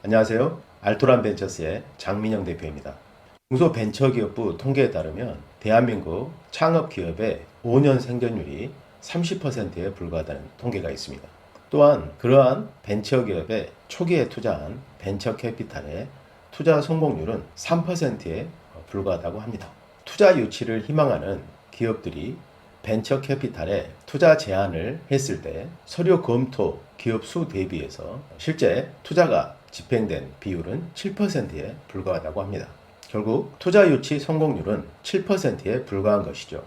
안녕하세요. 알토란 벤처스의 장민영 대표입니다. 중소벤처기업부 통계에 따르면 대한민국 창업기업의 5년 생존율이 30%에 불과하다는 통계가 있습니다. 또한 그러한 벤처기업의 초기에 투자한 벤처캐피탈의 투자 성공률은 3%에 불과하다고 합니다. 투자 유치를 희망하는 기업들이 벤처캐피탈에 투자 제안을 했을 때 서류 검토 기업 수 대비해서 실제 투자가 집행된 비율은 7%에 불과하다고 합니다. 결국 투자 유치 성공률은 7%에 불과한 것이죠.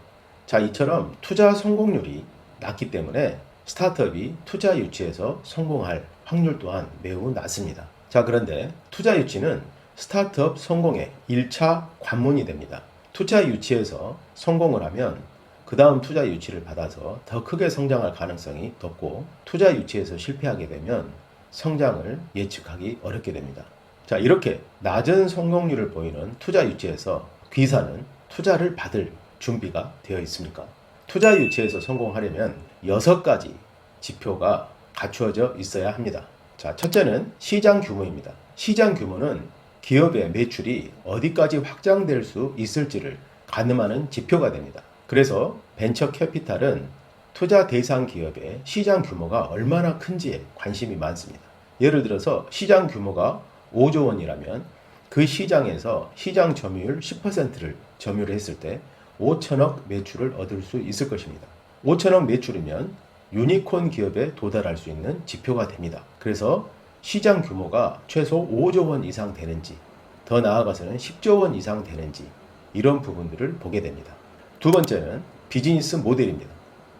자, 이처럼 투자 성공률이 낮기 때문에 스타트업이 투자 유치에서 성공할 확률 또한 매우 낮습니다. 자, 그런데 투자 유치는 스타트업 성공의 1차 관문이 됩니다. 투자 유치에서 성공을 하면 그 다음 투자 유치를 받아서 더 크게 성장할 가능성이 높고, 투자 유치에서 실패하게 되면 성장을 예측하기 어렵게 됩니다. 자, 이렇게 낮은 성공률을 보이는 투자 유치에서 귀사는 투자를 받을 준비가 되어 있습니까? 투자 유치에서 성공하려면 6가지 지표가 갖추어져 있어야 합니다. 자, 첫째는 시장 규모입니다. 시장 규모는 기업의 매출이 어디까지 확장될 수 있을지를 가늠하는 지표가 됩니다. 그래서 벤처 캐피탈은 투자 대상 기업의 시장 규모가 얼마나 큰지에 관심이 많습니다. 예를 들어서 시장 규모가 5조 원이라면 그 시장에서 시장 점유율 10%를 점유를 했을 때 5천억 매출을 얻을 수 있을 것입니다. 5천억 매출이면 유니콘 기업에 도달할 수 있는 지표가 됩니다. 그래서 시장 규모가 최소 5조 원 이상 되는지, 더 나아가서는 10조 원 이상 되는지, 이런 부분들을 보게 됩니다. 두 번째는 비즈니스 모델입니다.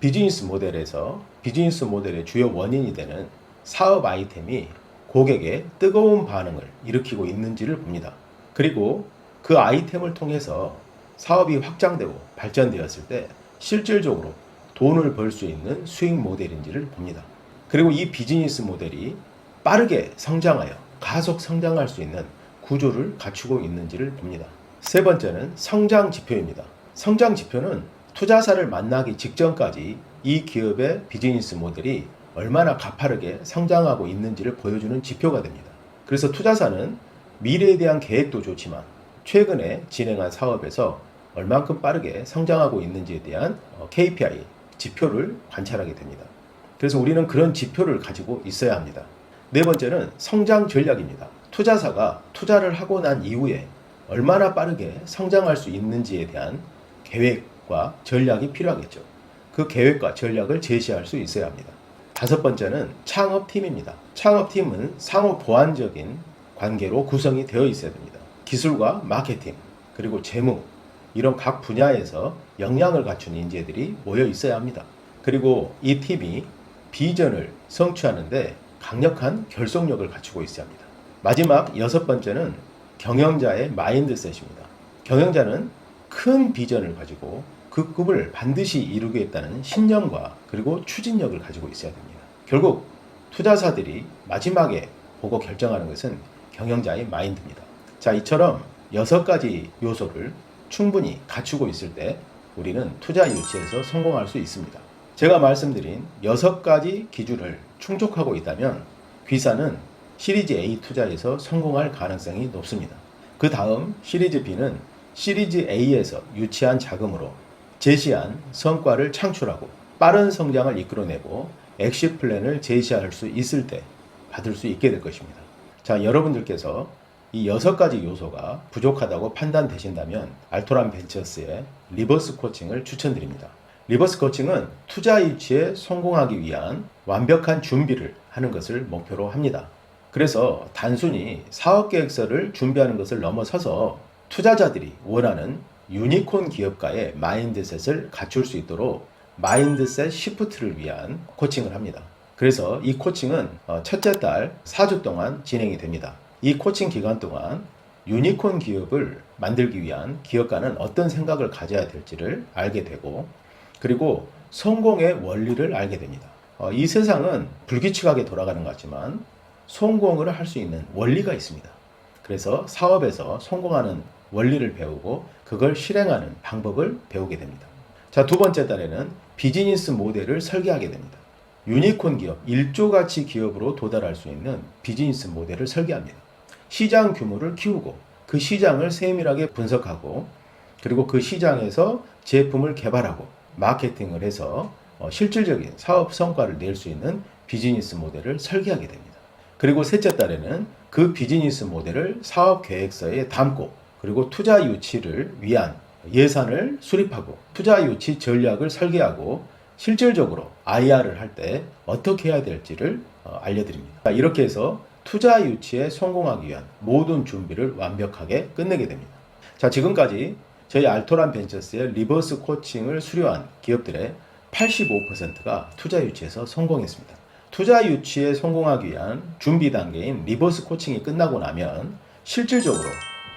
비즈니스 모델의 주요 원인이 되는 사업 아이템이 고객의 뜨거운 반응을 일으키고 있는지를 봅니다. 그리고 그 아이템을 통해서 사업이 확장되고 발전되었을 때 실질적으로 돈을 벌 수 있는 수익 모델인지를 봅니다. 그리고 이 비즈니스 모델이 빠르게 성장하여 가속 성장할 수 있는 구조를 갖추고 있는지를 봅니다. 세 번째는 성장 지표입니다. 성장 지표는 투자사를 만나기 직전까지 이 기업의 비즈니스 모델이 얼마나 가파르게 성장하고 있는지를 보여주는 지표가 됩니다. 그래서 투자사는 미래에 대한 계획도 좋지만 최근에 진행한 사업에서 얼만큼 빠르게 성장하고 있는지에 대한 KPI, 지표를 관찰하게 됩니다. 그래서 우리는 그런 지표를 가지고 있어야 합니다. 네 번째는 성장 전략입니다. 투자사가 투자를 하고 난 이후에 얼마나 빠르게 성장할 수 있는지에 대한 계획과 전략이 필요하겠죠. 그 계획과 전략을 제시할 수 있어야 합니다. 다섯 번째는 창업팀입니다. 창업팀은 상호 보완적인 관계로 구성이 되어 있어야 됩니다. 기술과 마케팅, 그리고 재무, 이런 각 분야에서 역량을 갖춘 인재들이 모여 있어야 합니다. 그리고 이 팀이 비전을 성취하는데 강력한 결속력을 갖추고 있어야 합니다. 마지막 여섯 번째는 경영자의 마인드셋입니다. 경영자는 큰 비전을 가지고 그 꿈을 반드시 이루겠다는 신념과 그리고 추진력을 가지고 있어야 됩니다. 결국 투자사들이 마지막에 보고 결정하는 것은 경영자의 마인드입니다. 자, 이처럼 6가지 요소를 충분히 갖추고 있을 때 우리는 투자 유치에서 성공할 수 있습니다. 제가 말씀드린 6가지 기준을 충족하고 있다면 귀사는 시리즈 A 투자에서 성공할 가능성이 높습니다. 그 다음 시리즈 B는 시리즈 A에서 유치한 자금으로 제시한 성과를 창출하고 빠른 성장을 이끌어내고 엑시트 플랜을 제시할 수 있을 때 받을 수 있게 될 것입니다. 자, 여러분들께서 이 6가지 요소가 부족하다고 판단되신다면 알토란 벤처스의 리버스 코칭을 추천드립니다. 리버스 코칭은 투자 유치에 성공하기 위한 완벽한 준비를 하는 것을 목표로 합니다. 그래서 단순히 사업계획서를 준비하는 것을 넘어서서 투자자들이 원하는 유니콘 기업가의 마인드셋을 갖출 수 있도록 마인드셋 시프트를 위한 코칭을 합니다. 그래서 이 코칭은 첫째 달 4주 동안 진행이 됩니다. 이 코칭 기간 동안 유니콘 기업을 만들기 위한 기업가는 어떤 생각을 가져야 될지를 알게 되고, 그리고 성공의 원리를 알게 됩니다. 이 세상은 불규칙하게 돌아가는 것 같지만 성공을 할 수 있는 원리가 있습니다. 그래서 사업에서 성공하는 원리를 배우고 그걸 실행하는 방법을 배우게 됩니다. 자, 두 번째 달에는 비즈니스 모델을 설계하게 됩니다. 유니콘 기업, 1조 가치 기업으로 도달할 수 있는 비즈니스 모델을 설계합니다. 시장 규모를 키우고 그 시장을 세밀하게 분석하고 그리고 그 시장에서 제품을 개발하고 마케팅을 해서 실질적인 사업 성과를 낼 수 있는 비즈니스 모델을 설계하게 됩니다. 그리고 셋째 달에는 그 비즈니스 모델을 사업 계획서에 담고 그리고 투자 유치를 위한 예산을 수립하고 투자 유치 전략을 설계하고 실질적으로 IR을 할 때 어떻게 해야 될지를 알려드립니다. 이렇게 해서 투자 유치에 성공하기 위한 모든 준비를 완벽하게 끝내게 됩니다. 자, 지금까지 저희 알토란 벤처스의 리버스 코칭을 수료한 기업들의 85%가 투자 유치에서 성공했습니다. 투자 유치에 성공하기 위한 준비 단계인 리버스 코칭이 끝나고 나면 실질적으로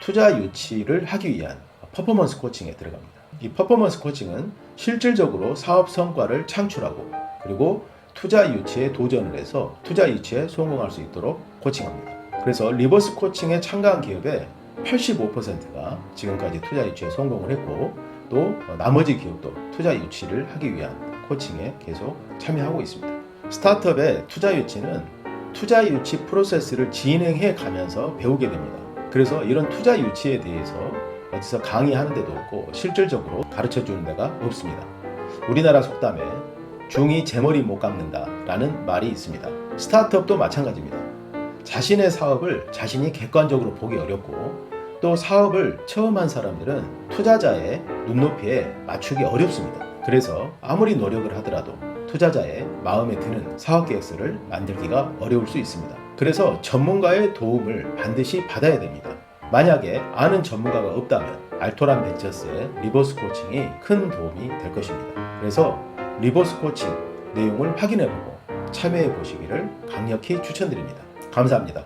투자 유치를 하기 위한 퍼포먼스 코칭에 들어갑니다. 이 퍼포먼스 코칭은 실질적으로 사업 성과를 창출하고 그리고 투자 유치에 도전을 해서 투자 유치에 성공할 수 있도록 코칭합니다. 그래서 리버스 코칭에 참가한 기업의 85%가 지금까지 투자 유치에 성공을 했고 또 나머지 기업도 투자 유치를 하기 위한 코칭에 계속 참여하고 있습니다. 스타트업의 투자 유치는 투자 유치 프로세스를 진행해 가면서 배우게 됩니다. 그래서 이런 투자 유치에 대해서 어디서 강의하는 데도 없고 실질적으로 가르쳐 주는 데가 없습니다. 우리나라 속담에 중이 제 머리 못 깎는다 라는 말이 있습니다. 스타트업도 마찬가지입니다. 자신의 사업을 자신이 객관적으로 보기 어렵고 또 사업을 처음 한 사람들은 투자자의 눈높이에 맞추기 어렵습니다. 그래서 아무리 노력을 하더라도 투자자의 마음에 드는 사업 계획서를 만들기가 어려울 수 있습니다. 그래서 전문가의 도움을 반드시 받아야 됩니다. 만약에 아는 전문가가 없다면 알토란 벤처스의 리버스 코칭이 큰 도움이 될 것입니다. 그래서 리버스 코칭 내용을 확인해보고 참여해 보시기를 강력히 추천드립니다. 감사합니다.